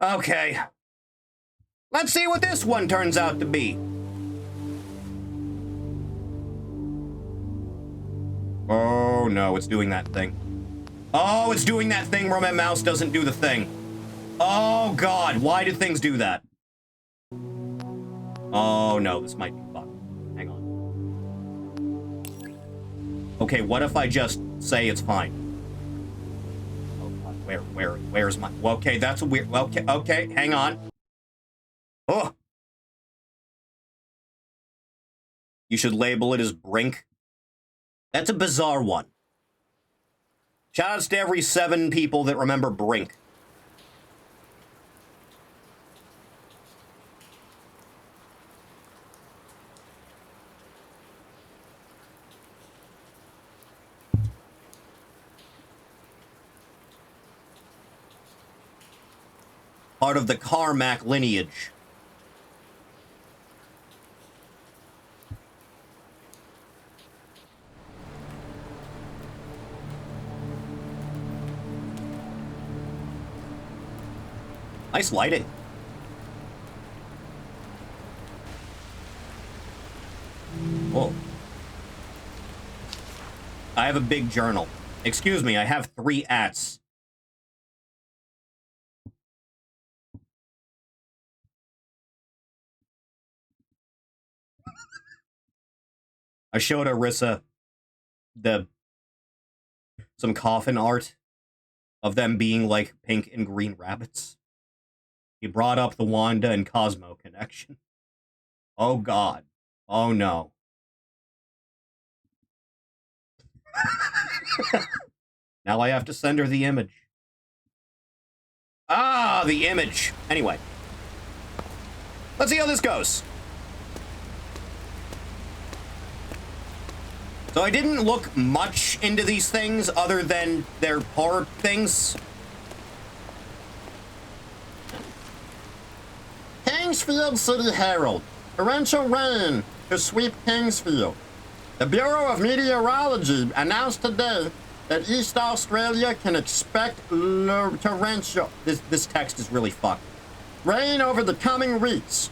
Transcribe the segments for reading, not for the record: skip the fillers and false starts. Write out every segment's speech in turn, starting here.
Okay. Let's see what this one turns out to be. Oh, no, it's doing that thing. Oh, it's doing that thing where my mouse doesn't do the thing. Oh, God, why did things do that? Oh, no, this might be fucked. Hang on. Okay, what if I just say it's fine? Oh, God, where's my... Okay, that's a weird... Okay, hang on. Oh! You should label it as Brink. That's a bizarre one. Shoutouts to every 7 people that remember Brink. Part of the Carmack lineage. Nice lighting. Whoa. I have a big journal. Excuse me, I have 3 ats. I showed Arissa some coffin art of them being like pink and green rabbits. He brought up the Wanda and Cosmo connection. Oh, God. Oh, no. Now I have to send her the image. Ah, the image. Anyway. Let's see how this goes. So I didn't look much into these things other than their horror things. Kingsfield City Herald. Torrential rain to sweep Kingsfield. The Bureau of Meteorology announced today that East Australia can expect torrential... This text is really fucked. Rain over the coming weeks.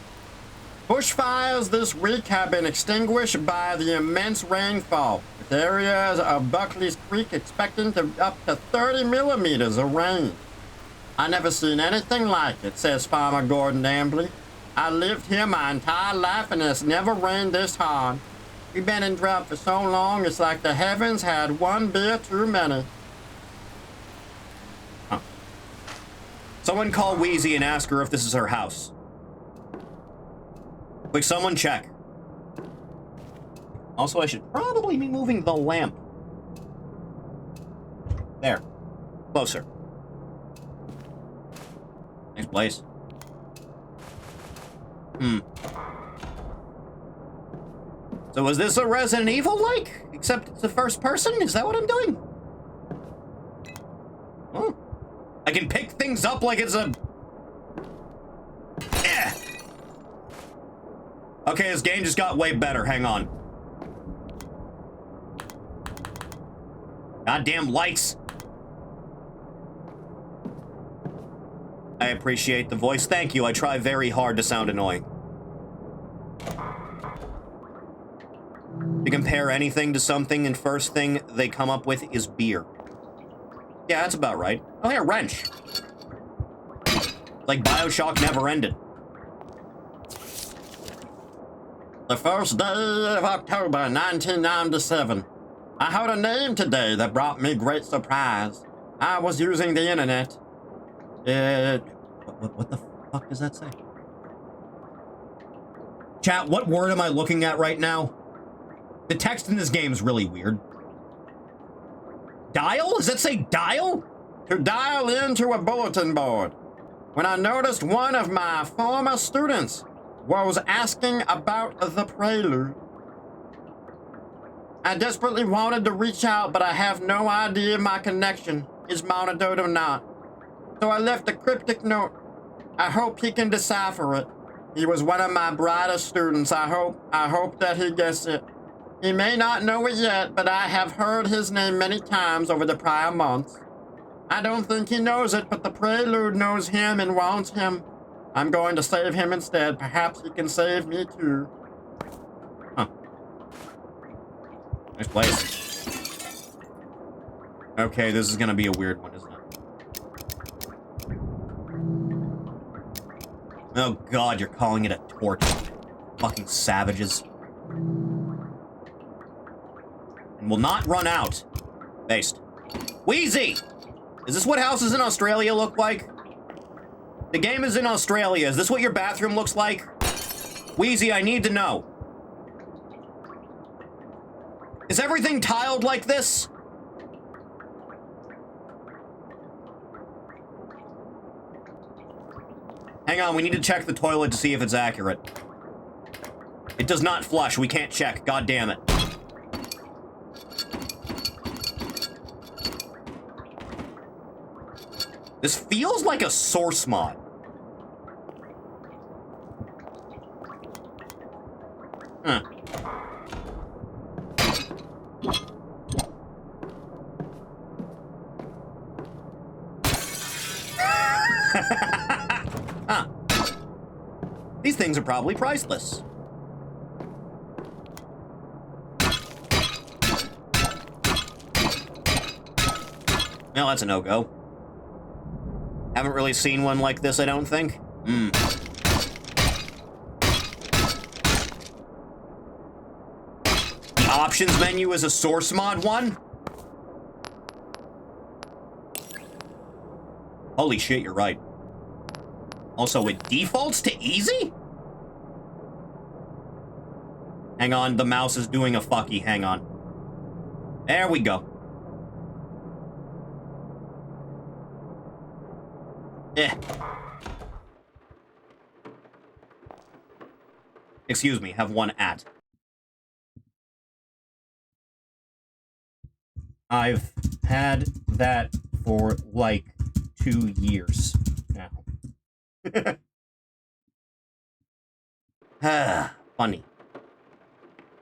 Bushfires this week have been extinguished by the immense rainfall, with areas of Buckley's Creek expecting up to 30 millimeters of rain. I never seen anything like it, says Farmer Gordon Ambley. I lived here my entire life and it's never rained this hard. We've been in drought for so long, it's like the heavens had one beer too many. Huh. Someone call Wheezy and ask her if this is her house. Quick, someone check. Also, I should probably be moving the lamp. There. Closer. Nice place. So is this a Resident Evil-like? Except it's the first person? Is that what I'm doing? Oh. I can pick things up like it's a... Yeah. Okay, this game just got way better. Hang on. Goddamn lights. I appreciate the voice. Thank you. I try very hard to sound annoying. To compare anything to something, and first thing they come up with is beer. Yeah, that's about right. Oh, yeah, wrench. Like BioShock never ended. The first day of October 1997. I heard a name today that brought me great surprise. I was using the internet. What the fuck does that say? Chat, what word am I looking at right now? The text in this game is really weird. Dial? Does that say dial? To dial into a bulletin board. When I noticed one of my former students was asking about the Prelude. I desperately wanted to reach out, but I have no idea if my connection is monitored or not. So I left a cryptic note. I hope he can decipher it. He was one of my brightest students. I hope that he gets it. He may not know it yet, but I have heard his name many times over the prior months. I don't think he knows it, but the Prelude knows him and wants him. I'm going to save him instead. Perhaps he can save me too. Huh. Nice place. Okay, this is gonna be a weird one, isn't it? Oh god, you're calling it a torch. Fucking savages. And will not run out. Based. Wheezy! Is this what houses in Australia look like? The game is in Australia. Is this what your bathroom looks like? Wheezy, I need to know. Is everything tiled like this? Hang on, we need to check the toilet to see if it's accurate. It does not flush. We can't check. God damn it. This feels like a source mod. Huh. Huh. These things are probably priceless. Well, that's a no-go. Haven't really seen one like this, I don't think. The options menu is a source mod one? Holy shit, you're right. Also, it defaults to easy? Hang on, the mouse is doing a fucky. Hang on. There we go. Excuse me, have one at. I've had that for like 2 years now. Funny.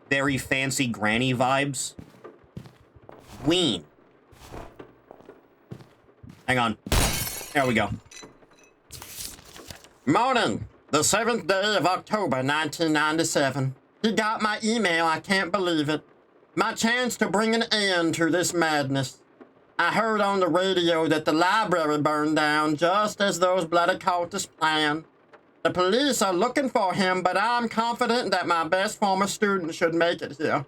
Very fancy granny vibes. Ween. Hang on. There we go. Morning. The 7th day of October, 1997. He got my email, I can't believe it. My chance to bring an end to this madness. I heard on the radio that the library burned down just as those bloody cultists planned. The police are looking for him, but I'm confident that my best former student should make it here.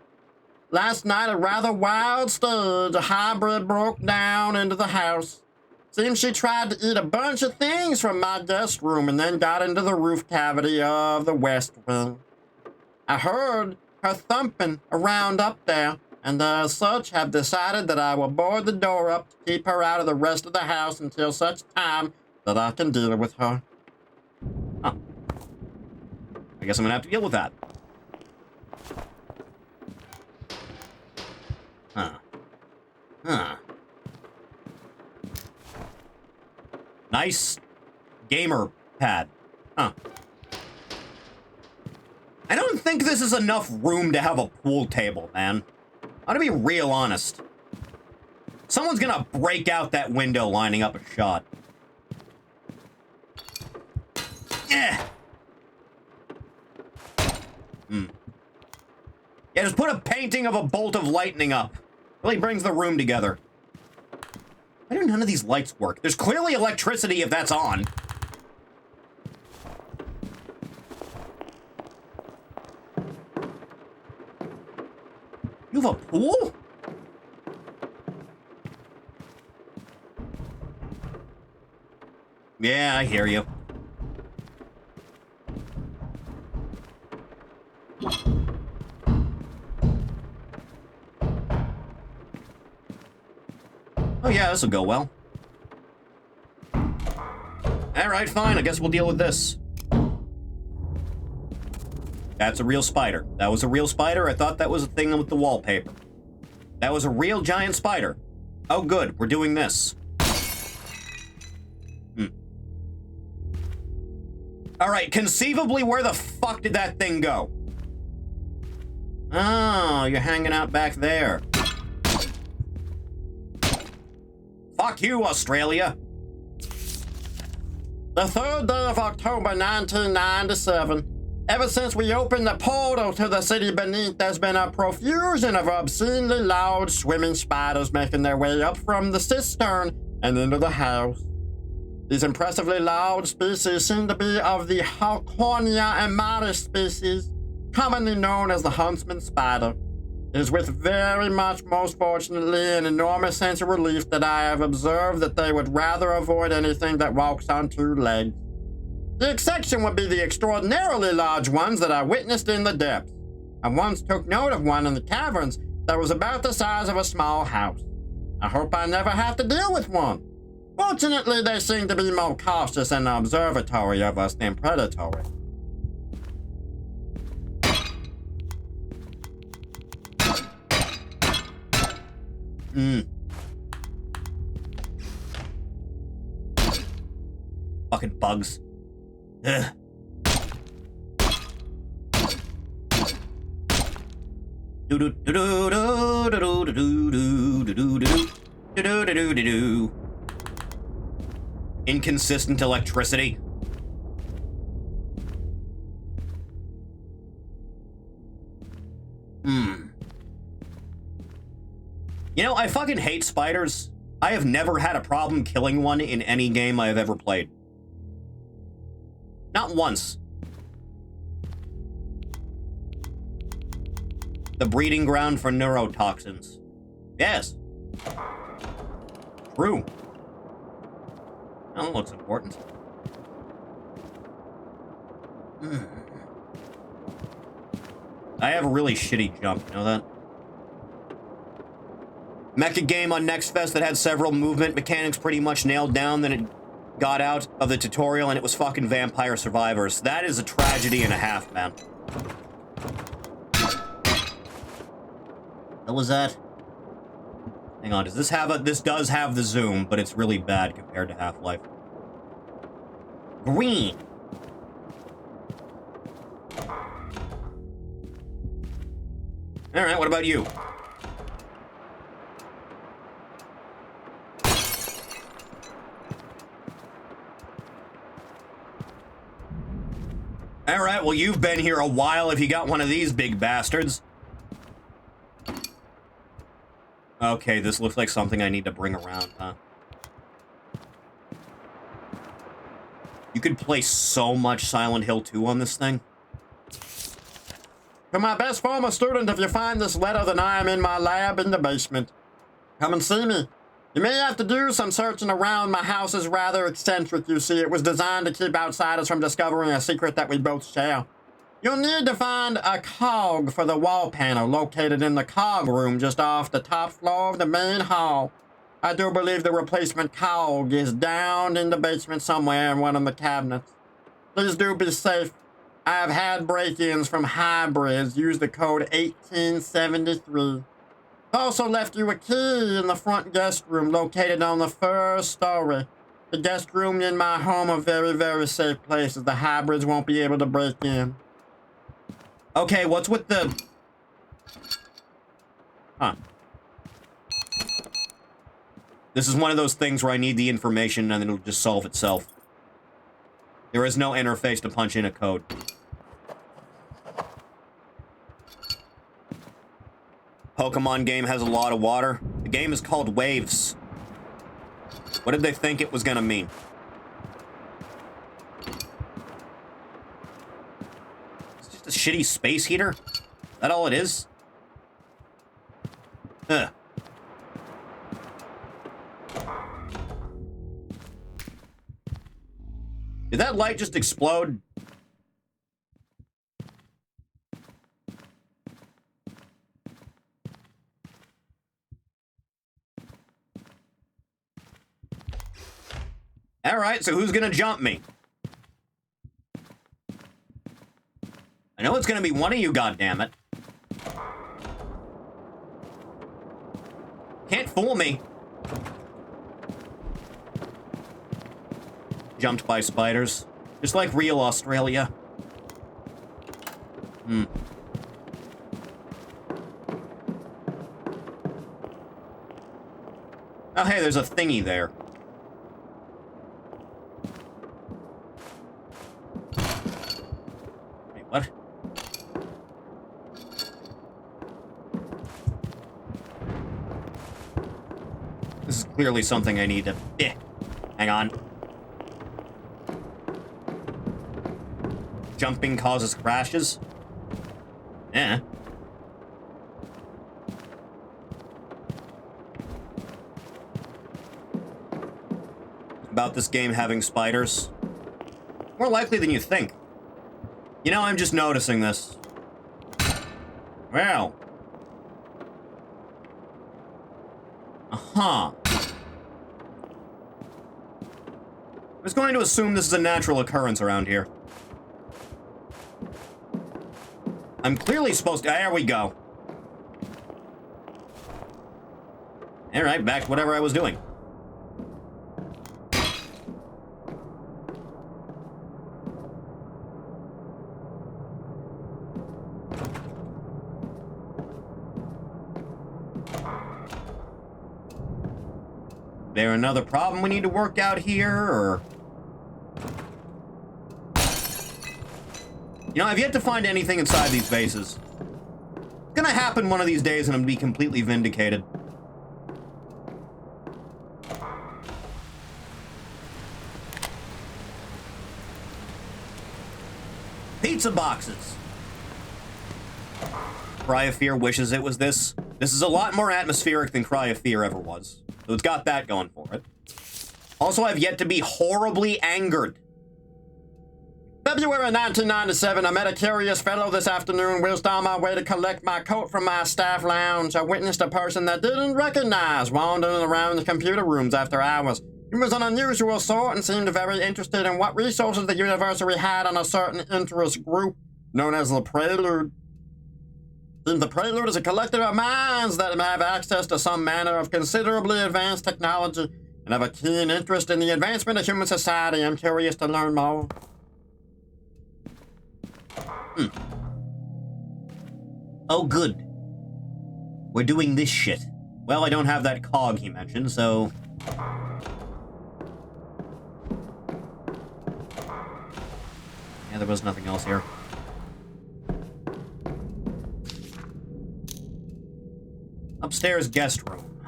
Last night, a rather wild stage, a hybrid broke down into the house. Seems she tried to eat a bunch of things from my guest room and then got into the roof cavity of the west wing. I heard her thumping around up there, and as such have decided that I will board the door up to keep her out of the rest of the house until such time that I can deal with her. Huh. I guess I'm gonna have to deal with that. Huh. Nice gamer pad. Huh. I don't think this is enough room to have a pool table, man. I'm gonna be real honest. Someone's gonna break out that window lining up a shot. Yeah. Yeah, just put a painting of a bolt of lightning up. Really brings the room together. Why do none of these lights work? There's clearly electricity if that's on. You have a pool? Yeah, I hear you. Oh yeah, this'll go well. Alright, fine, I guess we'll deal with this. That's a real spider. That was a real spider? I thought that was a thing with the wallpaper. That was a real giant spider. Oh good, we're doing this. Alright, conceivably, where the fuck did that thing go? Oh, you're hanging out back there. Fuck you, Australia. The 3rd day of October 1997. Ever since we opened the portal to the city beneath, there's been a profusion of obscenely loud swimming spiders making their way up from the cistern and into the house. These impressively loud species seem to be of the Halcornia amata species, commonly known as the huntsman spider. It is with very much, most fortunately, an enormous sense of relief that I have observed that they would rather avoid anything that walks on 2 legs. The exception would be the extraordinarily large ones that I witnessed in the depths. I once took note of one in the caverns that was about the size of a small house. I hope I never have to deal with one. Fortunately, they seem to be more cautious and observatory of us than predatory. Fucking bugs. Ugh. Inconsistent electricity. You know, I fucking hate spiders. I have never had a problem killing one in any game I have ever played. Not once. The breeding ground for neurotoxins. Yes. True. That looks important. I have a really shitty jump, you know that? Mecha game on Next Fest that had several movement mechanics pretty much nailed down, then it got out of the tutorial and it was fucking Vampire Survivors. That is a tragedy and a half, man. What was that? Hang on, does this have a... This does have the zoom, but it's really bad compared to Half-Life. Green! Alright, what about you? Alright, well, you've been here a while if you got one of these big bastards. Okay, this looks like something I need to bring around, huh? You could play so much Silent Hill 2 on this thing. To my best former student, if you find this letter, then I am in my lab in the basement. Come and see me. You may have to do some searching around. My house is rather eccentric, you see. It was designed to keep outsiders from discovering a secret that we both share. You'll need to find a cog for the wall panel located in the cog room just off the top floor of the main hall. I do believe the replacement cog is down in the basement somewhere in one of the cabinets. Please do be safe. I have had break-ins from hybrids. Use the code 1873. I also left you a key in the front guest room located on the first story. The guest room in my home are very, very safe places. The hybrids won't be able to break in. Okay, what's with the... Huh. This is one of those things where I need the information and it'll just solve itself. There is no interface to punch in a code. Pokemon game has a lot of water. The game is called Waves. What did they think it was gonna mean? It's just a shitty space heater? Is that all it is? Huh. Did that light just explode? Alright, so who's gonna jump me? I know it's gonna be one of you, goddammit. Can't fool me. Jumped by spiders. Just like real Australia. Oh, hey, there's a thingy there. Wait, what? This is clearly something I need to... Hang on. Jumping causes crashes? Yeah. About this game having spiders? More likely than you think. You know, I'm just noticing this. Well. Uh-huh. I was going to assume this is a natural occurrence around here. I'm clearly supposed to... There we go. Alright, back to whatever I was doing. There another problem we need to work out here, or... You know, I've yet to find anything inside these vases. It's gonna happen one of these days and I'm gonna be completely vindicated. Pizza boxes! Cry of Fear wishes it was this. This is a lot more atmospheric than Cry of Fear ever was. So it's got that going for it. Also, I've yet to be horribly angered. February 1997, I met a curious fellow this afternoon whilst on my way to collect my coat from my staff lounge. I witnessed a person that didn't recognize wandering around the computer rooms after hours. He was an unusual sort and seemed very interested in what resources the university had on a certain interest group known as the Prelude. The Prelude is a collective of minds that have access to some manner of considerably advanced technology and have a keen interest in the advancement of human society. I'm curious to learn more. Oh, good. We're doing this shit. Well, I don't have that cog he mentioned, so... Yeah, there was nothing else here. Upstairs guest room.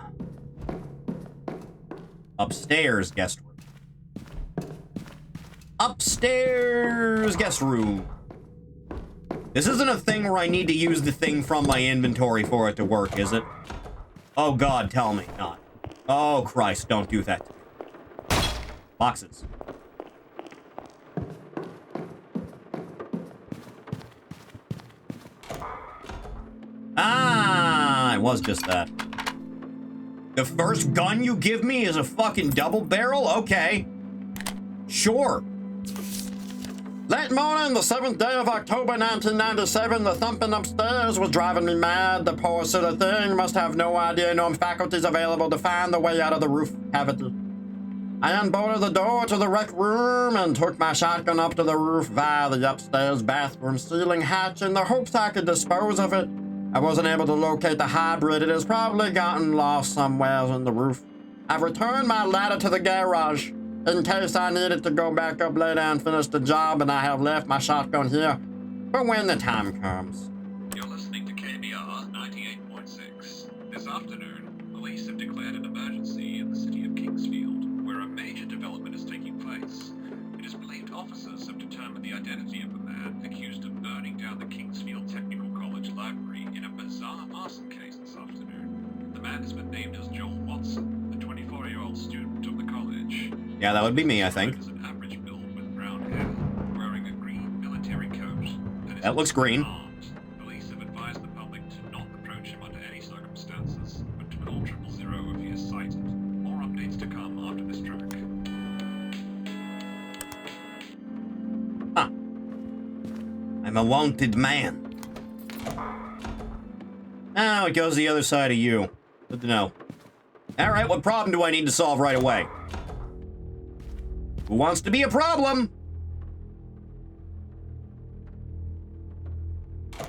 Upstairs guest room. Upstairs guest room. This isn't a thing where I need to use the thing from my inventory for it to work, is it? Oh god, tell me not. Oh Christ, don't do that. Boxes. Ah, it was just that. The first gun you give me is a fucking double barrel? Okay. Sure. Late morning, the 7th day of October 1997, the thumping upstairs was driving me mad. The poor silly thing must have no idea no faculties available to find the way out of the roof cavity. I unbolted the door to the rec room and took my shotgun up to the roof via the upstairs bathroom ceiling hatch in the hopes I could dispose of it. I wasn't able to locate the hybrid. It has probably gotten lost somewhere in the roof. I've returned my ladder to the garage in case I needed to go back up later and finish the job, and I have left my shotgun here for when the time comes. You're listening to KBR 98.6. This afternoon, police have declared an emergency in the city of Kingsfield, where a major development is taking place. It is believed officers have determined the identity of the man accused of burning down the Kingsfield Technical College library in a bizarre arson case this afternoon. The man has been named as Joel Watson, the 24-year-old student of the college. Yeah, that would be me, I think. Is an average build with brown hair, wearing a green military coat. That looks green. Armed. Police have advised the public to not approach him under any circumstances, but to call 000 if he is sighted. More updates to come after this track. Huh. I'm a wanted man. Now it goes the other side of you. Good to know. Alright, what problem do I need to solve right away? Who wants to be a problem? I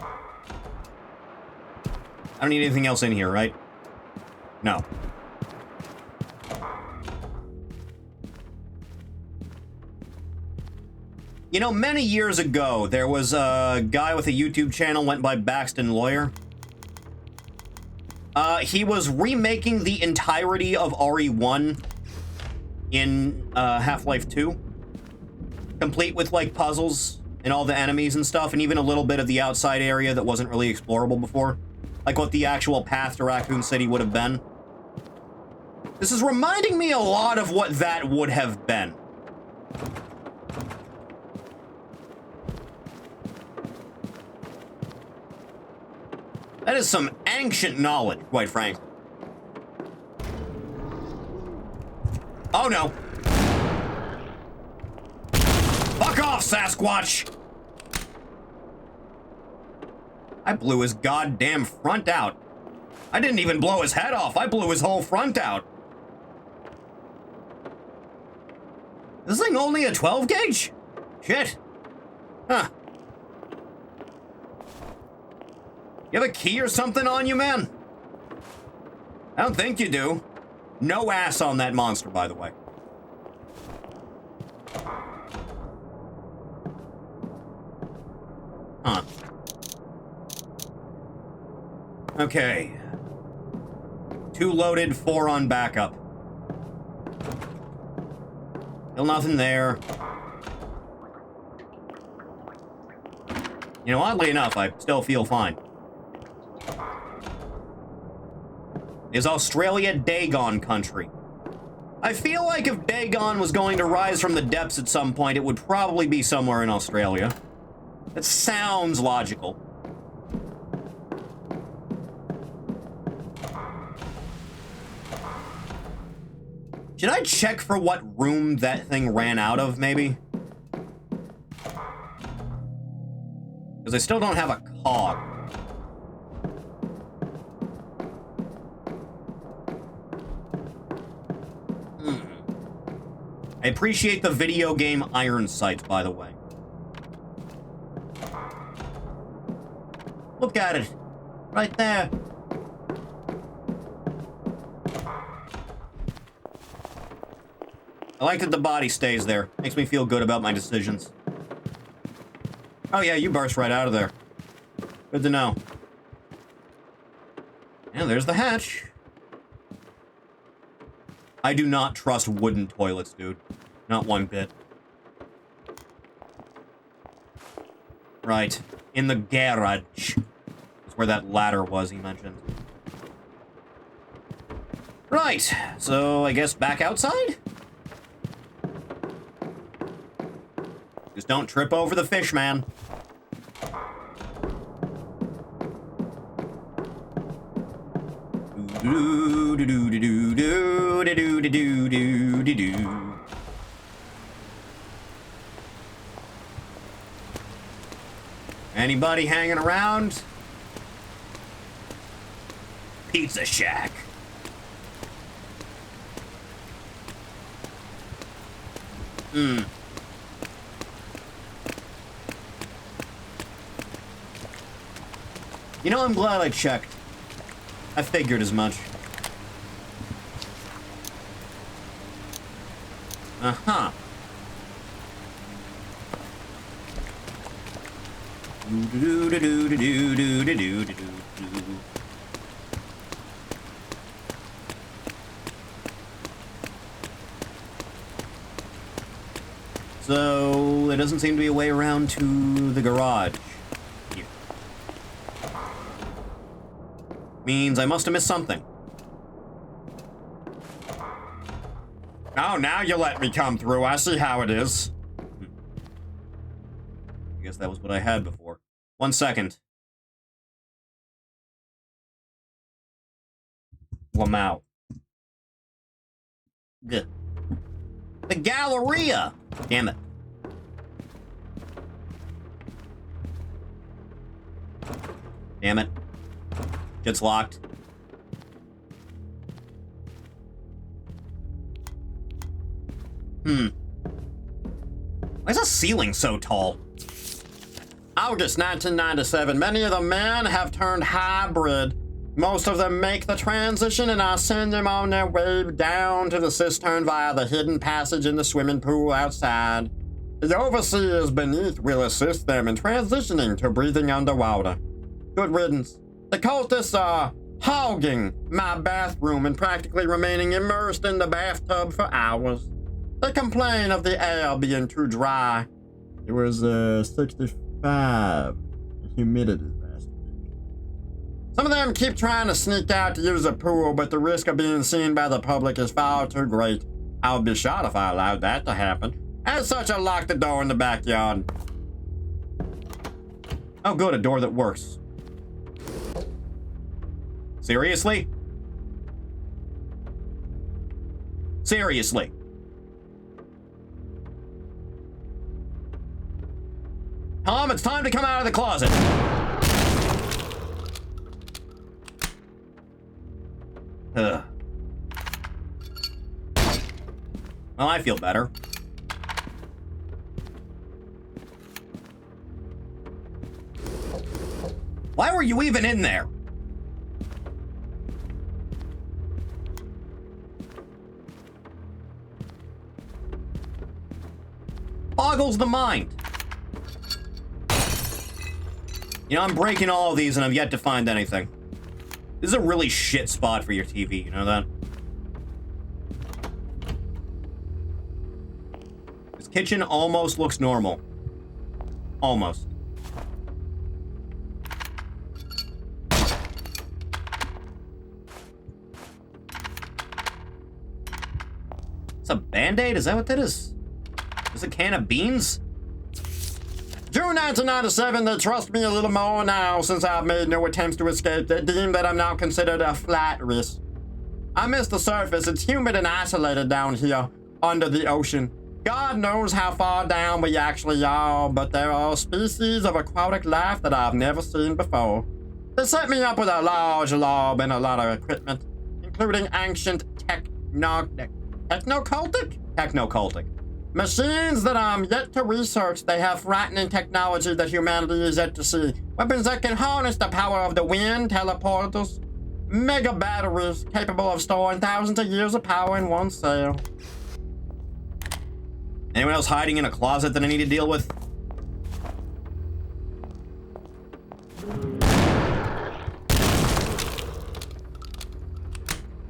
don't need anything else in here, right? No. You know, many years ago, there was a guy with a YouTube channel went by Baxton Lawyer. He was remaking the entirety of RE1 in Half-Life 2. Complete with, like, puzzles and all the enemies and stuff, and even a little bit of the outside area that wasn't really explorable before. Like what the actual path to Raccoon City would have been. This is reminding me a lot of what that would have been. That is some ancient knowledge, quite frankly. Oh no. Fuck off, Sasquatch! I blew his goddamn front out. I didn't even blow his head off, I blew his whole front out. This thing only a 12 gauge? Shit. Huh. You have a key or something on you, man? I don't think you do. No ass on that monster, by the way. Huh. Okay. 2 loaded, 4 on backup. Still nothing there. You know, oddly enough, I still feel fine. Is Australia Dagon country? I feel like if Dagon was going to rise from the depths at some point, it would probably be somewhere in Australia. That sounds logical. Should I check for what room that thing ran out of, maybe? Because I still don't have a cog. I appreciate the video game iron sights, by the way. Look at it. Right there. I like that the body stays there. Makes me feel good about my decisions. Oh yeah, you burst right out of there. Good to know. And there's the hatch. I do not trust wooden toilets, dude. Not one bit. Right. In the garage. That's where that ladder was he mentioned. Right. So, I guess back outside? Just don't trip over the fish, man. Anybody hanging around? Pizza Shack. You know, I'm glad I checked. I figured as much. Uh-huh. So, there doesn't seem to be a way around to the garage. Here. Means I must have missed something. Oh, now you let me come through. I see how it is. I guess that was what I had before. 1 second. Lamau. Good. The Galleria! Damn it. Damn it. Shit's locked. Why is the ceiling so tall? August 1997, many of the men have turned hybrid. Most of them make the transition and I send them on their way down to the cistern via the hidden passage in the swimming pool outside. The overseers beneath will assist them in transitioning to breathing underwater. Good riddance. The cultists are hogging my bathroom and practically remaining immersed in the bathtub for hours. They complain of the air being too dry. It was 65 humidity last week. Some of them keep trying to sneak out to use the pool, but the risk of being seen by the public is far too great. I would be shot if I allowed that to happen. As such, I locked the door in the backyard. Oh good, a door that works. Seriously? Seriously? Tom, it's time to come out of the closet. Ugh. Well, I feel better. Why were you even in there? Boggles the mind. You know, I'm breaking all of these and I've yet to find anything. This is a really shit spot for your TV, you know that? This kitchen almost looks normal. Almost. It's a Band-Aid? Is that what that is? Is it a can of beans? June 1997, they trust me a little more now since I've made no attempts to escape. They deem that I'm now considered a flat risk. I miss the surface. It's humid and isolated down here under the ocean. God knows how far down we actually are, but there are species of aquatic life that I've never seen before. They set me up with a large lab and a lot of equipment, including ancient technocultic machines that I'm yet to research. They have frightening technology that humanity is yet to see. Weapons that can harness the power of the wind, teleporters, mega batteries capable of storing thousands of years of power in one cell. Anyone else hiding in a closet that I need to deal with?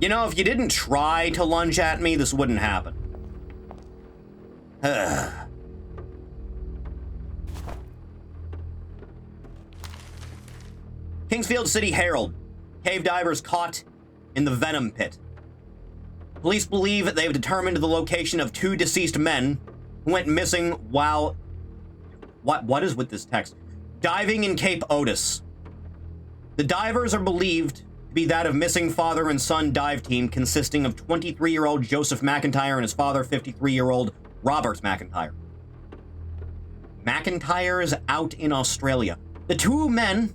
You know, if you didn't try to lunge at me, this wouldn't happen. Kingsfield City Herald. Cave divers caught in the Venom Pit. Police believe they have determined the location of 2 deceased men who went missing while... What is with this text? Diving in Cape Otis. The divers are believed to be that of missing father and son dive team consisting of 23-year-old Joseph McIntyre and his father, 53-year-old Robert McIntyre. McIntyre is out in Australia. The 2 men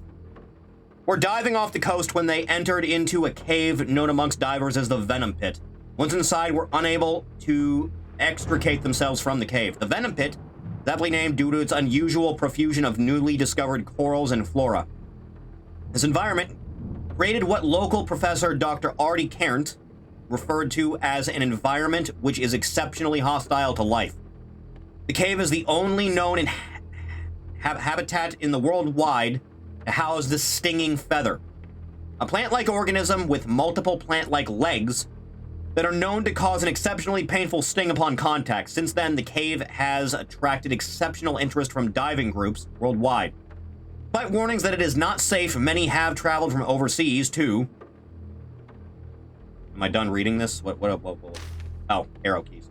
were diving off the coast when they entered into a cave known amongst divers as the Venom Pit. Once inside, were unable to extricate themselves from the cave. The Venom Pit is aptly named due to its unusual profusion of newly discovered corals and flora. This environment created what local professor Dr. Artie Cairnt referred to as an environment which is exceptionally hostile to life. The cave is the only known habitat in the world wide to house the stinging feather, a plant-like organism with multiple plant-like legs that are known to cause an exceptionally painful sting upon contact. Since then, the cave has attracted exceptional interest from diving groups worldwide. Despite warnings that it is not safe, many have traveled from overseas to... Am I done reading this? What? Oh, arrow keys.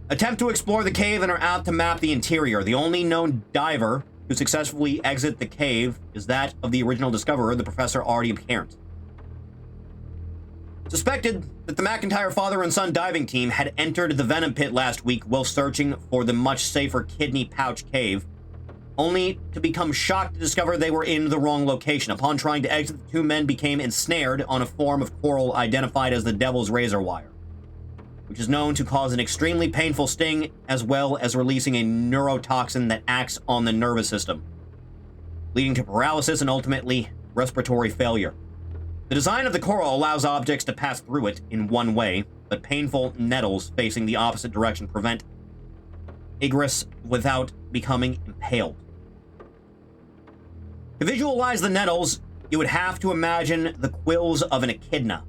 Attempt to explore the cave and are out to map the interior. The only known diver who successfully exit the cave is that of the original discoverer, the Professor Artie Cairnt. Suspected that the McIntyre father and son diving team had entered the Venom Pit last week while searching for the much safer Kidney Pouch Cave, only to become shocked to discover they were in the wrong location. Upon trying to exit, the 2 men became ensnared on a form of coral identified as the Devil's Razor Wire, which is known to cause an extremely painful sting as well as releasing a neurotoxin that acts on the nervous system, leading to paralysis and ultimately respiratory failure. The design of the coral allows objects to pass through it in one way, but painful nettles facing the opposite direction prevent egress without becoming impaled. To visualize the nettles, you would have to imagine the quills of an echidna.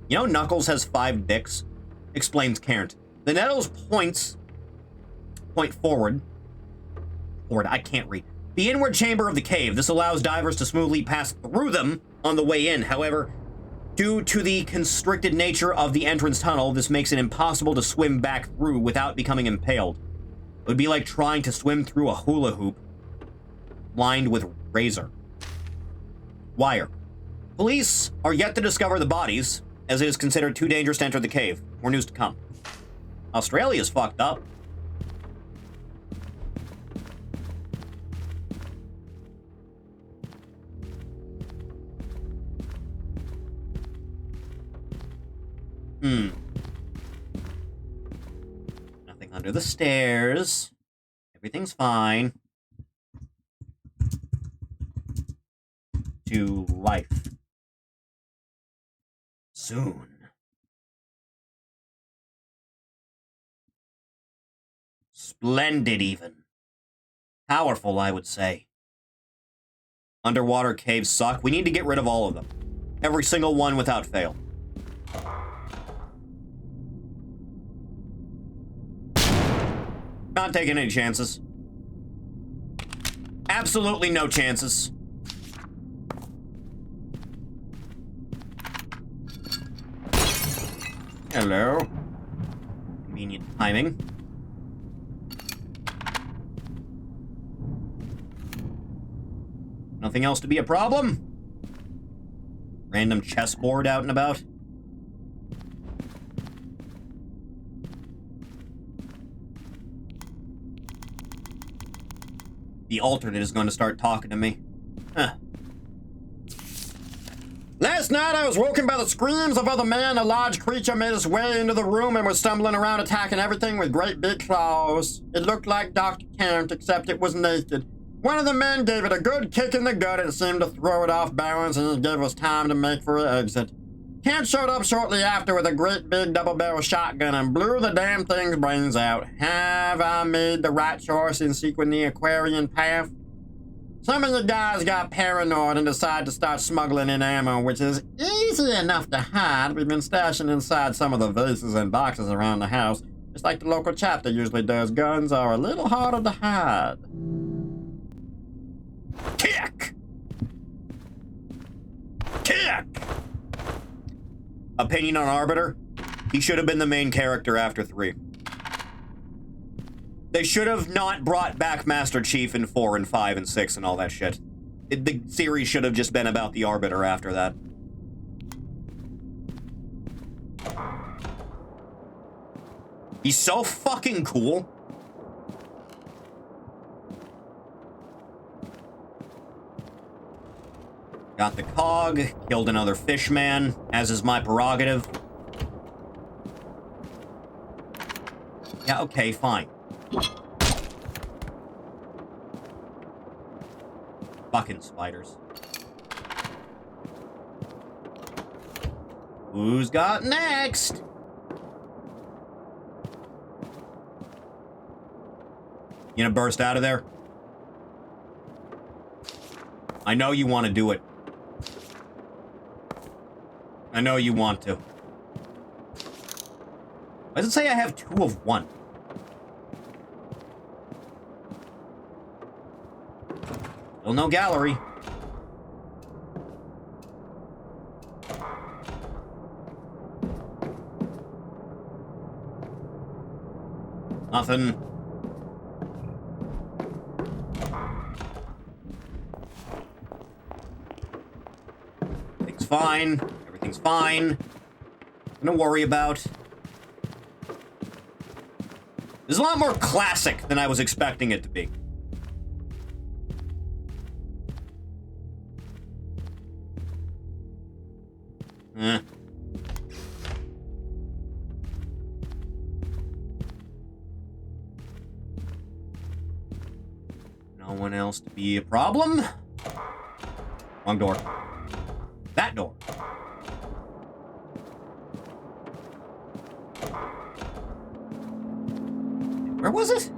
You know Knuckles has 5 dicks? Explains Carrot. The nettles point forward. I can't read. The inward chamber of the cave. This allows divers to smoothly pass through them on the way in. However, due to the constricted nature of the entrance tunnel, this makes it impossible to swim back through without becoming impaled. It would be like trying to swim through a hula hoop lined with razor wire. Police are yet to discover the bodies, as it is considered too dangerous to enter the cave. More news to come. Australia's fucked up. Nothing under the stairs. Everything's fine. To life. Soon. Splendid, even. Powerful, I would say. Underwater caves suck. We need to get rid of all of them. Every single one without fail. Not taking any chances. Absolutely no chances. Hello. Convenient timing. Nothing else to be a problem? Random chessboard out and about? The alternate is going to start talking to me. Huh. Last night I was woken by the screams of other men. A large creature made its way into the room and was stumbling around attacking everything with great big claws. It looked like Dr. Kent, except it was naked. One of the men gave it a good kick in the gut and it seemed to throw it off balance, and it gave us time to make for an exit. Kent showed up shortly after with a great big double-barrel shotgun and blew the damn thing's brains out. Have I made the right choice in seeking the Aquarian path? Some of you guys got paranoid and decided to start smuggling in ammo, which is easy enough to hide. We've been stashing inside some of the vases and boxes around the house, just like the local chapter usually does. Guns are a little harder to hide. Kick! Kick! Opinion on Arbiter? He should have been the main character after 3. They should have not brought back Master Chief in 4 and 5 and 6 and all that shit. The series should have just been about the Arbiter after that. He's so fucking cool. Got the cog, killed another fishman, as is my prerogative. Yeah, okay, fine. Fucking spiders. Who's got next? You gonna burst out of there? I know you want to do it. I know you want to. Why does it say I have 2 of 1? Still no gallery. Nothing. Everything's fine. Everything's fine. Nothing to worry about. This is a lot more classic than I was expecting it to be. No one else to be a problem. Wrong door. That door. Where was it?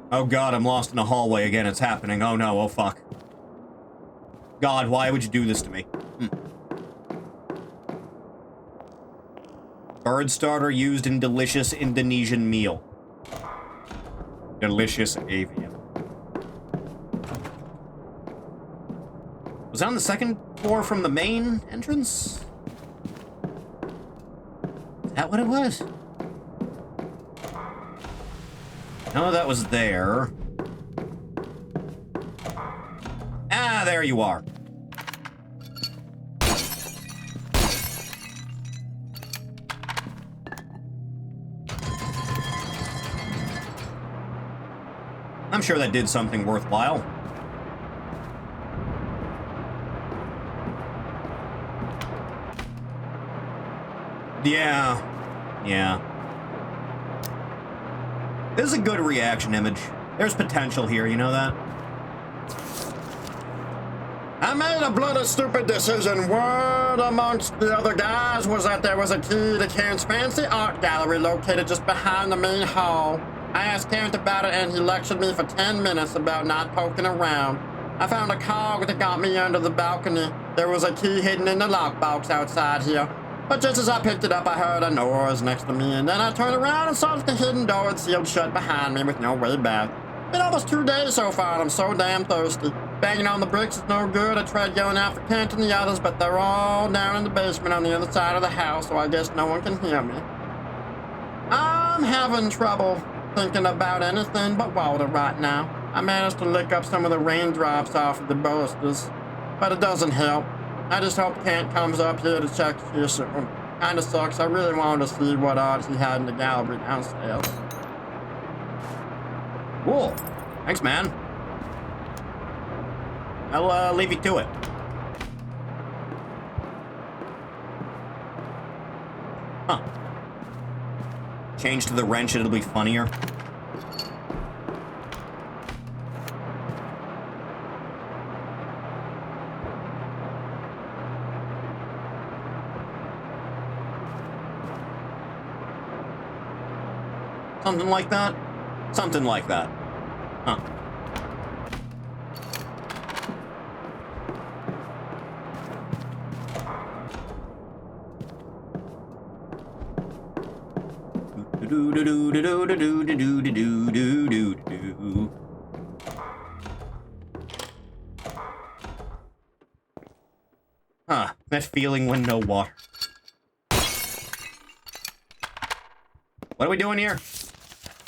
Oh god, I'm lost in a hallway again. It's happening. Oh no, oh fuck. God, why would you do this to me? Bird starter used in delicious Indonesian meal. Delicious avian. Was that on the second floor from the main entrance? Is that what it was? No, that was there. Ah, there you are. I'm sure that did something worthwhile. Yeah. This is a good reaction image. There's potential here, you know that? I made a bloody stupid decision. Word amongst the other guys was that there was a key to Karen's fancy art gallery located just behind the main hall. I asked Karen about it and he lectured me for 10 minutes about not poking around. I found a cog that got me under the balcony. There was a key hidden in the lockbox outside here. But just as I picked it up, I heard a noise next to me, and then I turned around and saw that the hidden door had sealed shut behind me with no way back. Been almost 2 days so far, and I'm so damn thirsty. Banging on the bricks is no good. I tried yelling out for Kent and the others, but they're all down in the basement on the other side of the house, so I guess no one can hear me. I'm having trouble thinking about anything but water right now. I managed to lick up some of the raindrops off of the balusters, but it doesn't help. I just hope Kent comes up here to check here soon. Kinda sucks. I really wanted to see what art he had in the gallery downstairs. Cool. Thanks, man. I'll leave you to it. Huh. Change to the wrench and it'll be funnier. Something like that? Something like that. Huh. Huh, that feeling when no water. What are we doing here?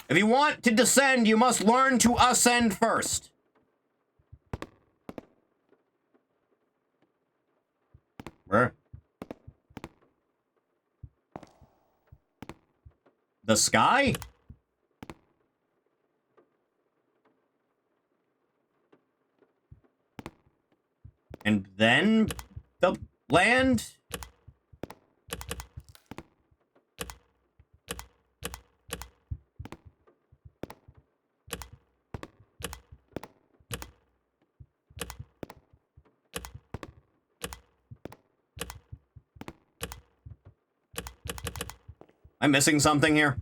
If you want to descend, you must learn to ascend first. Where? The sky? And then the land? I'm missing something here.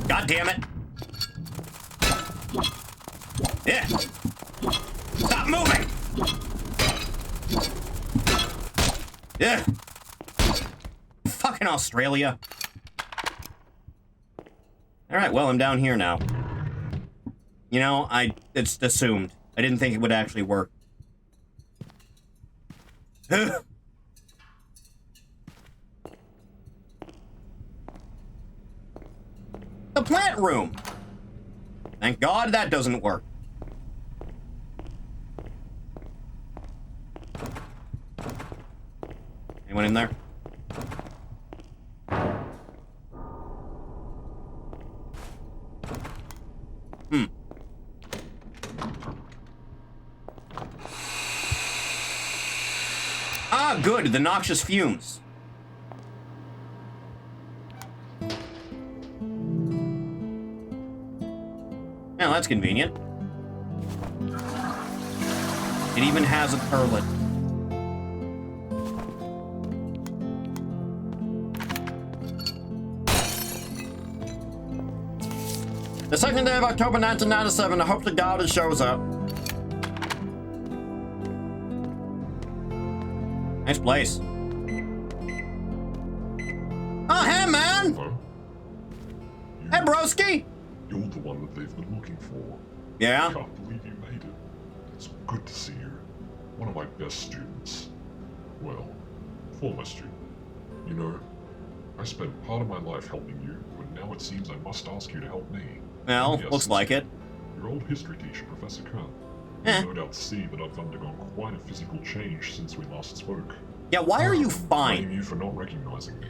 God damn it. Yeah. Stop moving. Yeah. Fucking Australia. All right, well, I'm down here now. You know, it's assumed. I didn't think it would actually work. The plant room! Thank God that doesn't work. Anyone in there? Ah, good, the noxious fumes. Yeah, that's convenient. It even has a turlet. second day of October 1997. I hope to God he shows up. Nice place. Oh, hey, man! Hello? Hey, broski! You're the one that they've been looking for. Yeah? I can't believe you made it. It's good to see you. One of my best students. Well, former student. You know, I spent part of my life helping you, but now it seems I must ask you to help me. Well, Yes, looks like it. Your old history teacher, Professor Kern. Eh. You no doubt see that I've undergone quite a physical change since we last spoke. Yeah, why are you I fine? blame you for not recognizing me.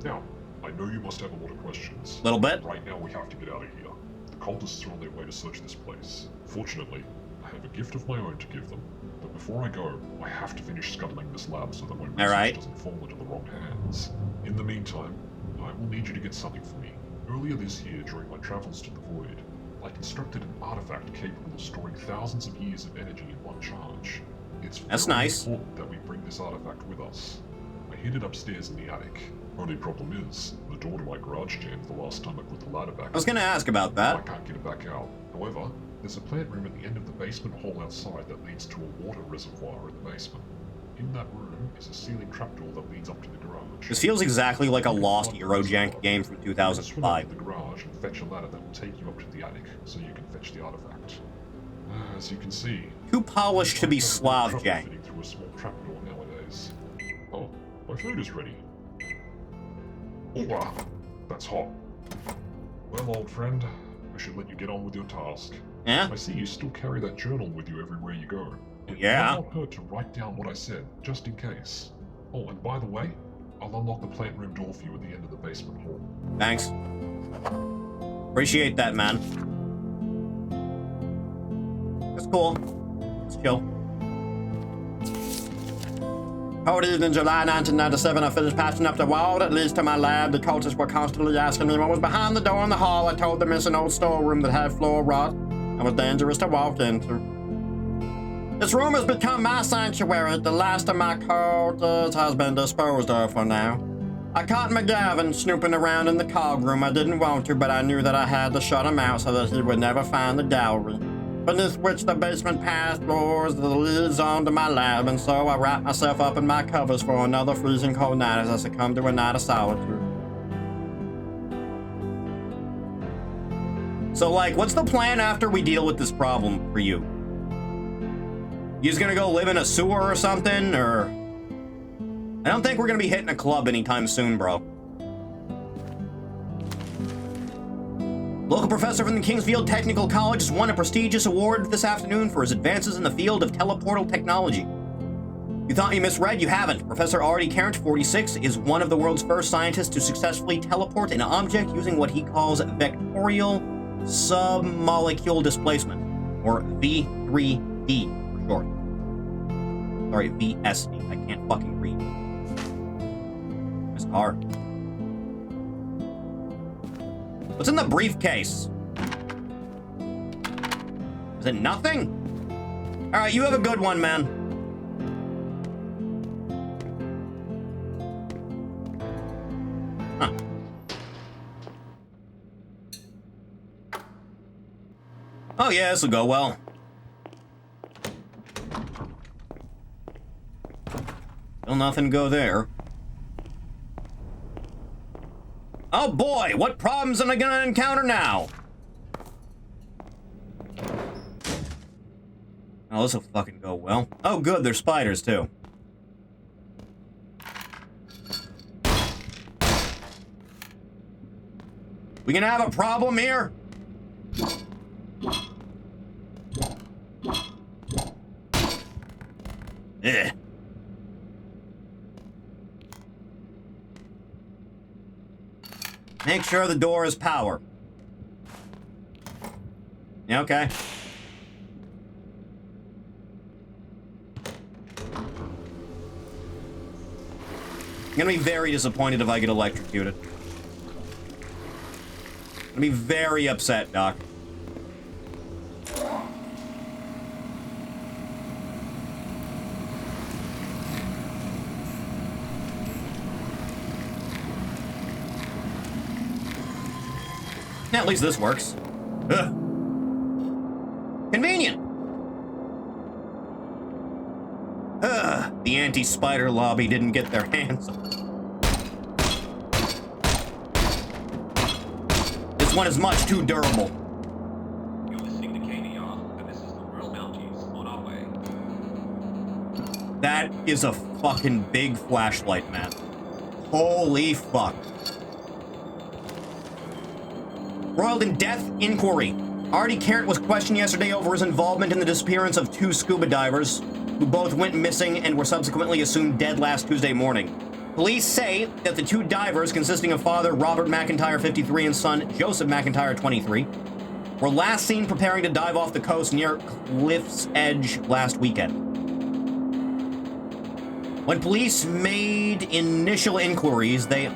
Now, I know you must have a lot of questions. Little bit. Right now we have to get out of here. The cultists are on their way to search this place. Fortunately, I have a gift of my own to give them. But before I go, I have to finish scuttling this lab so that my research right. doesn't fall into the wrong hands. In the meantime, I will need you to get something for me. Earlier this year, during my travels to the Void, I constructed an artifact capable of storing thousands of years of energy in one charge. It's That's very nice. important that we bring this artifact with us. I hid it upstairs in the attic. Only problem is, the door to my garage jammed the last time I put the ladder back. I was gonna ask about I that. can't get it back out. However, there's a plant room at the end of the basement hall outside that leads to a water reservoir in the basement. In that room is a ceiling trapdoor that leads up to the garage. This feels exactly like a lost Eurojank game from Swim up to 2005. the garage and fetch a ladder that will take you up to the attic, so you can fetch the artifact. As you can see, Too polished to be I've had Slav trouble jank. fitting through a small trapdoor nowadays. Oh, my food is ready. Oh, wow, that's hot. Well, old friend, I should let you get on with your task. Yeah? I see you still carry that journal with you everywhere you go. It Yeah. might not hurt to write down what I said, just in case. Oh, and by the way, I'll unlock the plant room door for you at the end of the basement hall. Thanks. Appreciate that, man. That's cool. Let's chill. Hold in July 1997, I finished patching up the wall that leads to my lab. The cultists were constantly asking me what was behind the door in the hall. I told them it's an old storeroom that had floor rot and was dangerous to walk into. This room has become my sanctuary. The last of my cultists has been disposed of for now. I caught McGavin snooping around in the cog room. I didn't want to, but I knew that I had to shut him out so that he would never find the gallery, beneath which the basement path floors that leads on to my lab, and so I wrapped myself up in my covers for another freezing cold night as I succumbed to a night of solitude. So, like, what's the plan after we deal with this problem for you? You just gonna go live in a sewer or something, or... I don't think we're gonna be hitting a club anytime soon, bro. Local professor from the Kingsfield Technical College has won a prestigious award this afternoon for his advances in the field of teleportal technology. You thought you misread? You haven't. Professor Artie Carrot, 46, is one of the world's first scientists to successfully teleport an object using what he calls vectorial submolecule displacement, or V3D for short. Sorry, VSD. I can't fucking read. It's hard. What's in the briefcase? Is it nothing? Alright, you have a good one, man. Huh. Oh yeah, this'll go well. Still nothing go there. Oh boy, what problems am I gonna encounter now? Oh, this'll fucking go well. Oh good, there's spiders too. We gonna have a problem here? Ugh. Make sure the door is power. Yeah, okay. I'm gonna be very disappointed if I get electrocuted. I'm gonna be very upset, Doc. At least this works. Ugh. Convenient. The anti-spider lobby didn't get their hands on it. This one is much too durable. You're listening to KDR, and this is the Royal Mounties on our way. That is a fucking big flashlight, man. Holy fuck. Royalton death inquiry. Artie Carrot was questioned yesterday over his involvement in the disappearance of 2 scuba divers, who both went missing and were subsequently assumed dead last Tuesday morning. Police say that the 2 divers, consisting of father Robert McIntyre, 53, and son Joseph McIntyre, 23, were last seen preparing to dive off the coast near Cliff's Edge last weekend. When police made initial inquiries, they...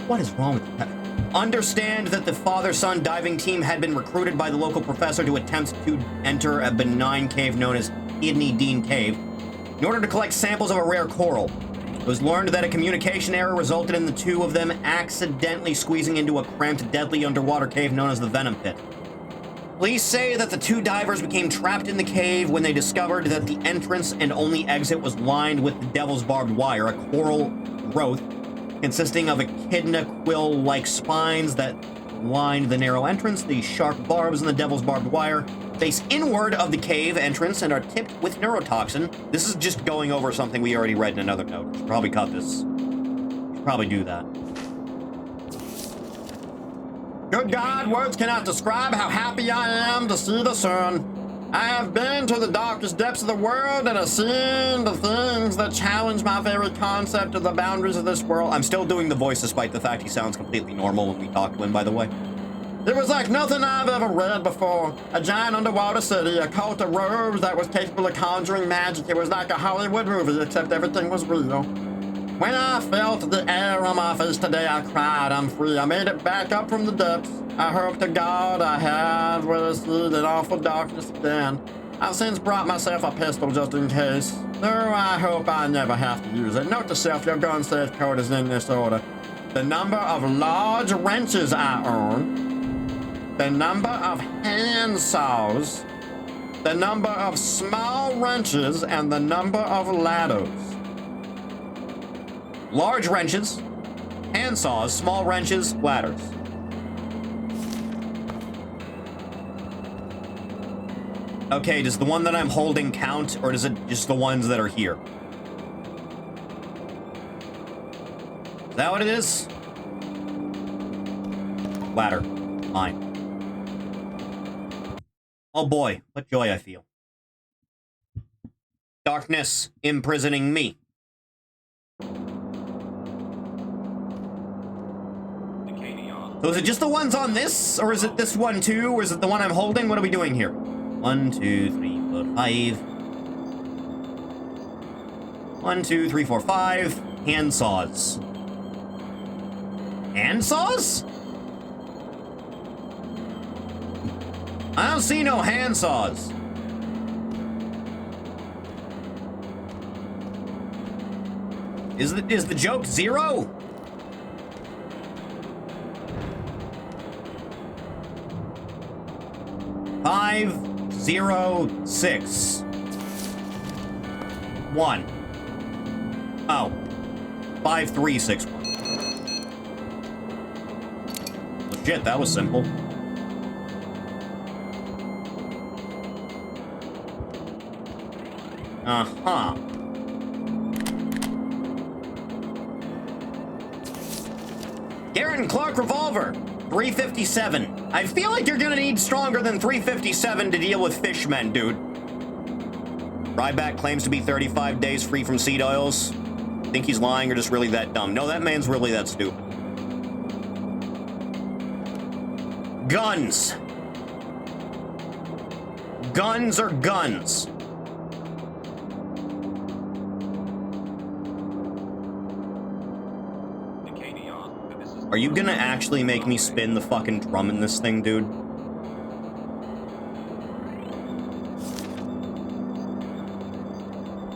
What is wrong with that? Understand that the father-son diving team had been recruited by the local professor to attempt to enter a benign cave known as Kidney Dean Cave in order to collect samples of a rare coral. It was learned that a communication error resulted in the 2 of them accidentally squeezing into a cramped, deadly underwater cave known as the Venom Pit. Police say that the 2 divers became trapped in the cave when they discovered that the entrance and only exit was lined with the Devil's Barbed Wire, a coral growth consisting of echidna quill-like spines that lined the narrow entrance. The sharp barbs in the Devil's Barbed Wire face inward of the cave entrance and are tipped with neurotoxin. This is just going over something we already read in another note. Should probably cut this. Should probably do that. Good God, words cannot describe how happy I am to see the sun. I have been to the darkest depths of the world and have seen the things that challenge my very concept of the boundaries of this world. I'm still doing the voice despite the fact he sounds completely normal when we talk to him, by the way. It was like nothing I've ever read before. A giant underwater city, a cult of robes that was capable of conjuring magic. It was like a Hollywood movie, except everything was real. When I felt the air on my face today, I cried, I'm free. I made it back up from the depths. I hope to God I have where to see that awful darkness again. I've since brought myself a pistol just in case. Though I hope I never have to use it. Note to self, your gun safe code is in this order. The number of large wrenches I own. The number of hand saws. The number of small wrenches and the number of ladders. Large wrenches, hand saws, small wrenches, ladders. Okay, does the one that I'm holding count, or does it just the ones that are here? Is that what it is? Ladder. Fine. Oh boy, what joy I feel. Darkness imprisoning me. So is it just the ones on this, or is it this one too, or is it the one I'm holding? What are we doing here? 1, 2, 3, 4, 5. 1, 2, 3, 4, 5. Hand saws. Hand saws? I don't see no hand saws. Is the joke 0? Five, 0, 6. 1. Oh. 5, 3, 6, 1. Well, shit, that was simple. Uh-huh. Garen Clark revolver. 357. I feel like you're gonna need stronger than 357 to deal with fishmen, dude. Ryback claims to be 35 days free from seed oils. Think he's lying or just really that dumb? No, that man's really that stupid. Guns. Guns are guns. Are you gonna actually make me spin the fucking drum in this thing, dude?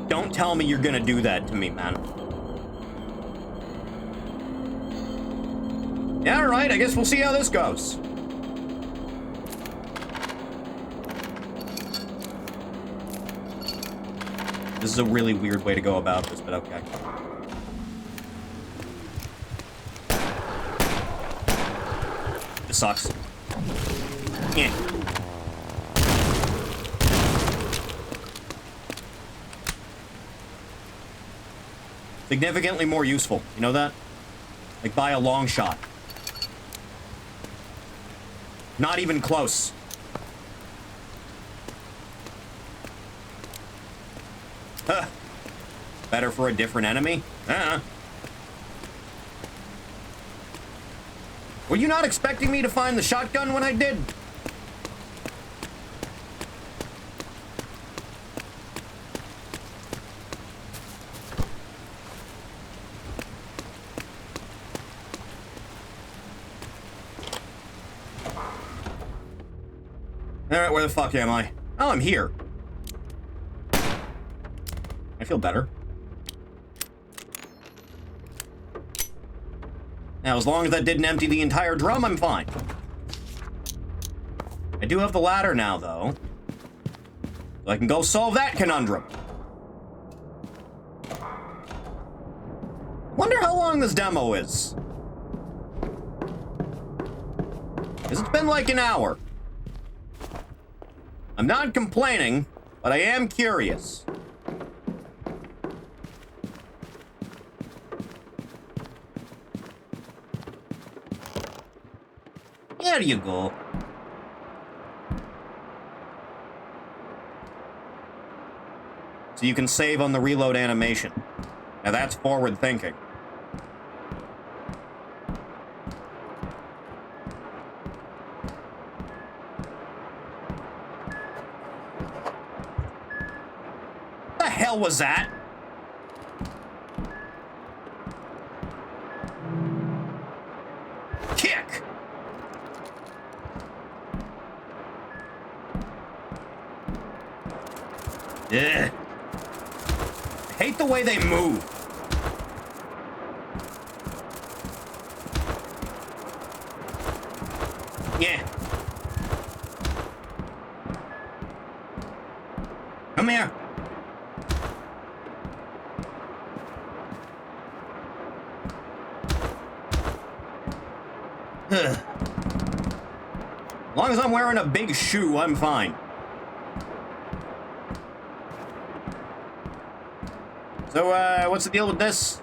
Don't tell me you're gonna do that to me, man. Yeah, all right, I guess we'll see how this goes. This is a really weird way to go about this, but okay. This sucks. Yeah. Significantly more useful. You know that? Like by a long shot. Not even close. Huh. Better for a different enemy? Were you not expecting me to find the shotgun when I did? Alright, where the fuck am I? Oh, I'm here. I feel better. Now, as long as that didn't empty the entire drum, I'm fine. I do have the ladder now, though. So I can go solve that conundrum. Wonder how long this demo is. Because it's been like an hour. I'm not complaining, but I am curious. There you go. So you can save on the reload animation. Now that's forward thinking. What the hell was that? Kick! Ugh. I hate the way they move. Yeah. Come here. As long as I'm wearing a big shoe, I'm fine. So, what's the deal with this?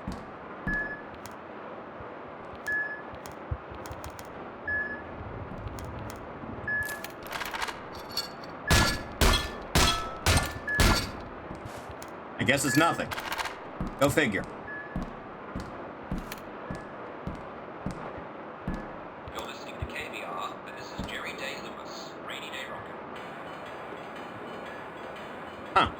I guess it's nothing. Go figure. You're listening to KBR, and this is Jerry Day Lewis, Rainy Day Rocket. Huh.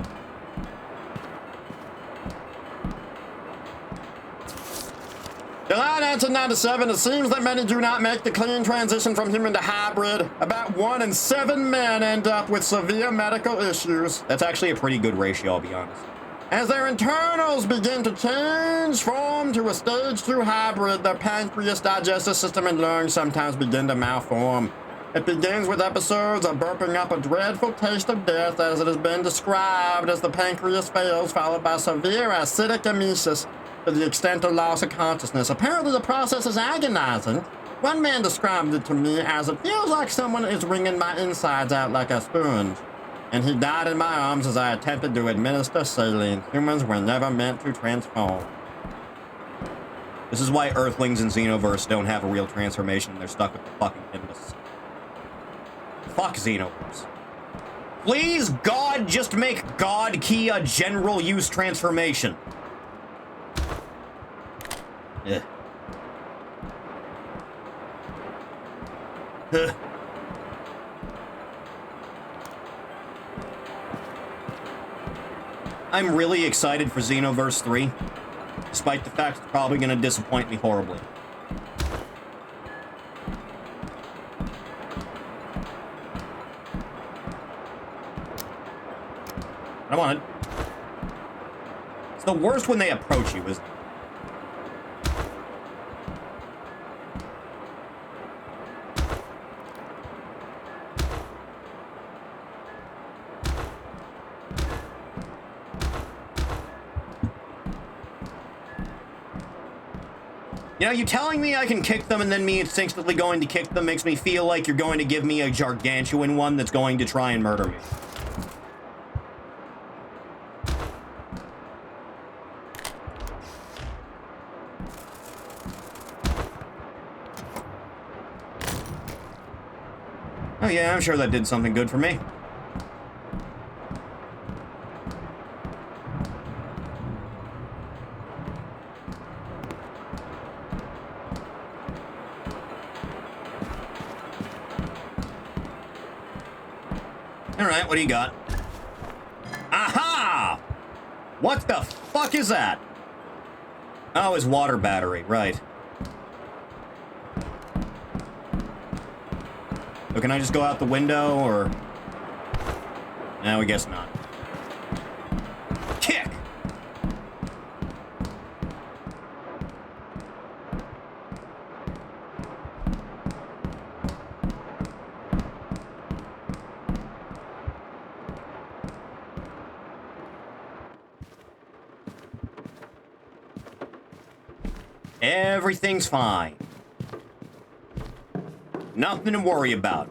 July 1997, it seems that many do not make the clean transition from human to hybrid. About 1 in 7 men end up with severe medical issues. That's actually a pretty good ratio, I'll be honest. As their internals begin to change form to a stage 2 hybrid, their pancreas, digestive system, and lungs sometimes begin to malform. It begins with episodes of burping up a dreadful taste of death, as it has been described, as the pancreas fails, followed by severe acidic emesis to the extent of loss of consciousness. Apparently the process is agonizing. One man described it to me as, it feels like someone is wringing my insides out like a sponge. And he died in my arms as I attempted to administer saline. Humans were never meant to transform. This is why Earthlings and Xenoverse don't have a real transformation. They're stuck with the fucking Nimbus. Fuck Xenoverse. Please, God, just make God Key a general use transformation. Ugh. Huh. I'm really excited for Xenoverse 3, despite the fact it's probably going to disappoint me horribly. I want it. It's the worst when they approach you, isn't it? You know, you telling me I can kick them and then me instinctively going to kick them makes me feel like you're going to give me a gargantuan one that's going to try and murder me. Oh yeah, I'm sure that did something good for me. Alright, what do you got? Aha! What the fuck is that? Oh, his water battery, right. So can I just go out the window, or... No, I guess not. Kick! Everything's fine. Nothing to worry about.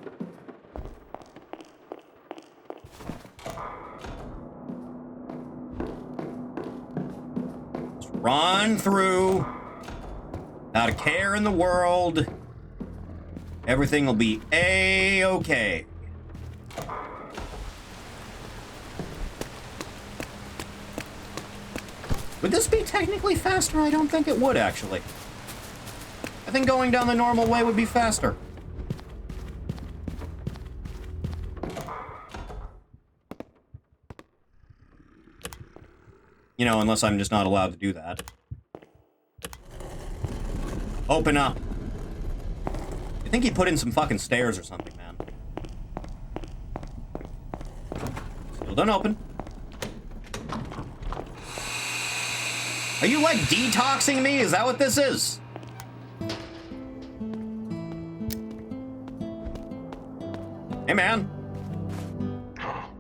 Just run through. Not a care in the world. Everything will be A-okay. Would this be technically faster? I don't think it would, actually. I think going down the normal way would be faster. You know, unless I'm just not allowed to do that. Open up. I think he put in some fucking stairs or something, man. Still don't open. Are you, like, detoxing me? Is that what this is? Hey, man.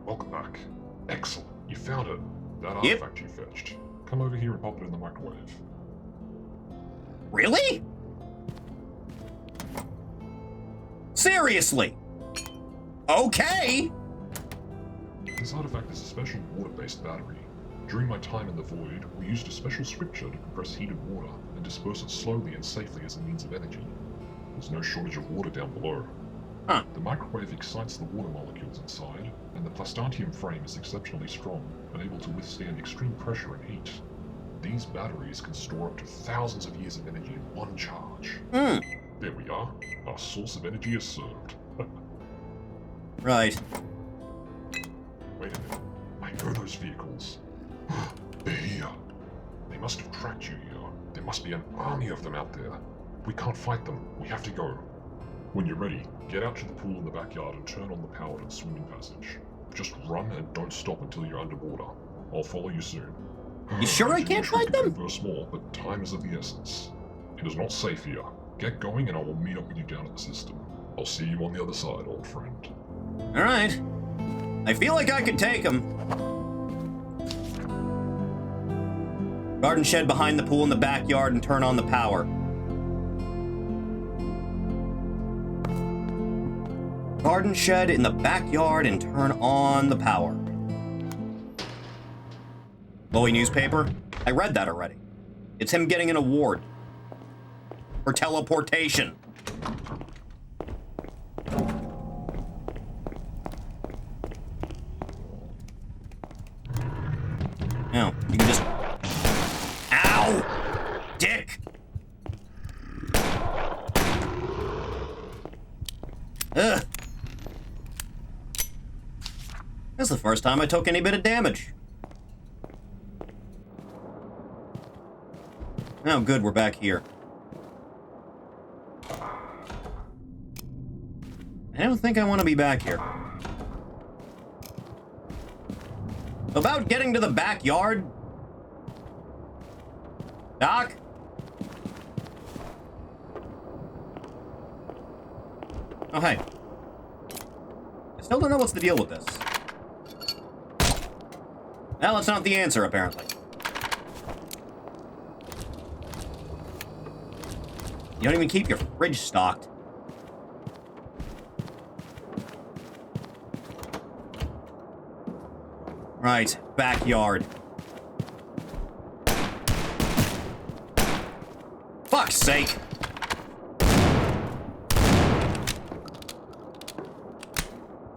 Welcome back. Excellent. You found it. That Yep. artifact you fetched. Come over here and pop it in the microwave. Really? Seriously? Okay. This artifact is a special water-based battery. During my time in the Void, we used a special scripture to compress heated water and disperse it slowly and safely as a means of energy. There's no shortage of water down below. Huh. The microwave excites the water molecules inside, and the plastantium frame is exceptionally strong and able to withstand extreme pressure and heat. These batteries can store up to thousands of years of energy in one charge. Hmm. There we are. Our source of energy is served. Right. Wait a minute. I know those vehicles. They're here. They must have tracked you here. There must be an army of them out there. We can't fight them. We have to go. When you're ready, get out to the pool in the backyard and turn on the powered and swimming passage. Just run and don't stop until you're underwater. I'll follow you soon. You sure I can't fight them? Converse more, but time is of the essence. It is not safe here. Get going and I will meet up with you down at the system. I'll see you on the other side, old friend. Alright. I feel like I could take him. Garden shed behind the pool in the backyard and turn on the power. Garden shed in the backyard and turn on the power. Lowy newspaper? I read that already. It's him getting an award. For teleportation. Now, you can just... Ow! Dick! Ugh. That's the first time I took any bit of damage. Oh, good, we're back here. I don't think I want to be back here. About getting to the backyard? Doc? Oh, hey. I still don't know what's the deal with this. Well, that's not the answer, apparently. You don't even keep your fridge stocked. Right, backyard. Fuck's sake.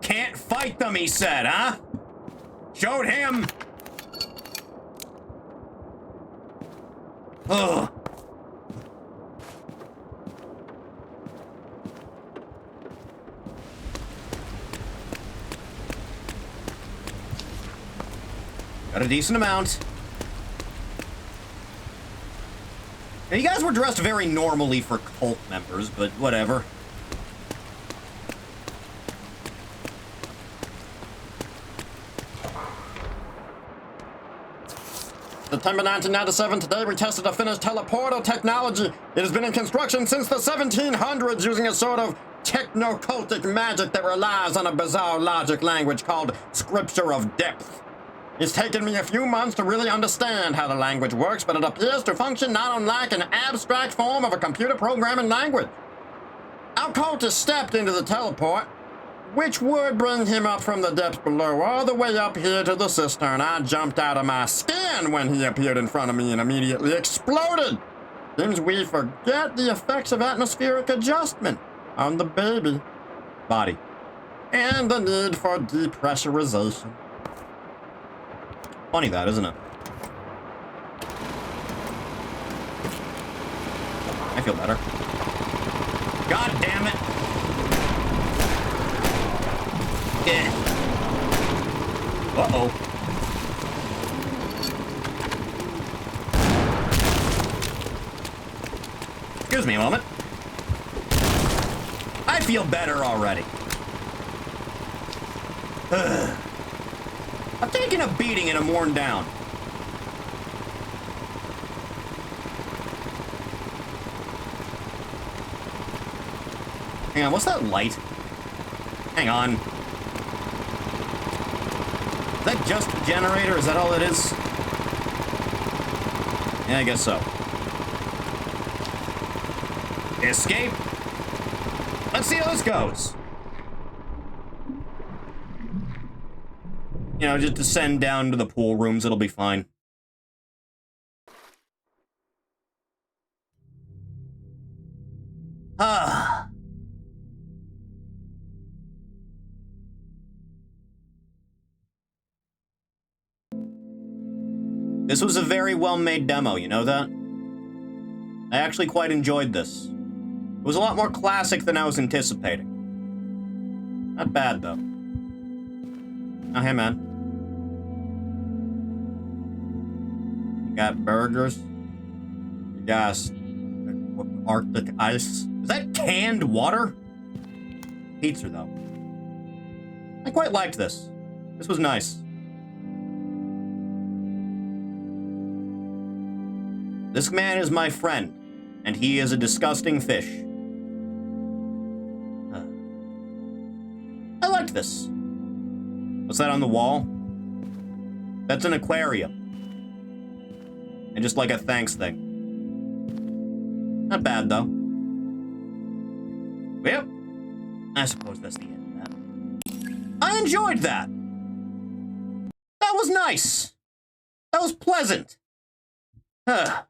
Can't fight them, he said, huh? Showed him. Ugh. Got a decent amount. Now, you guys were dressed very normally for cult members, but whatever. September 1997, today we tested a finished teleporter technology. It has been in construction since the 1700s using a sort of techno-cultic magic that relies on a bizarre logic language called Scripture of Depth. It's taken me a few months to really understand how the language works, but it appears to function not unlike an abstract form of a computer programming language. Our cultist stepped into the teleport, which would bring him up from the depths below, all the way up here to the cistern. I jumped out of my skin when he appeared in front of me and immediately exploded. Seems we forget the effects of atmospheric adjustment on the baby Body. and the need for depressurization. Funny that, isn't it? I feel better. God damn it! Yeah. Uh-oh. Excuse me a moment. I feel better already. Ugh. I'm taking a beating and I'm worn down. Hang on, what's that light? Hang on. Is that just the generator? Is that all it is? Yeah, I guess so. Escape. Let's see how this goes. You know, just descend down to the pool rooms. It'll be fine. Ah. This was a very well-made demo, you know that? I actually quite enjoyed this. It was a lot more classic than I was anticipating. Not bad, though. Oh, hey, man. You got burgers. You got Arctic ice. Is that canned water? Pizza, though. I quite liked this. This was nice. This man is my friend, and he is a disgusting fish. I liked this. What's that on the wall? That's an aquarium. And just like a thanks thing. Not bad, though. Well, I suppose that's the end of that. I enjoyed that. That was nice. That was pleasant. Huh.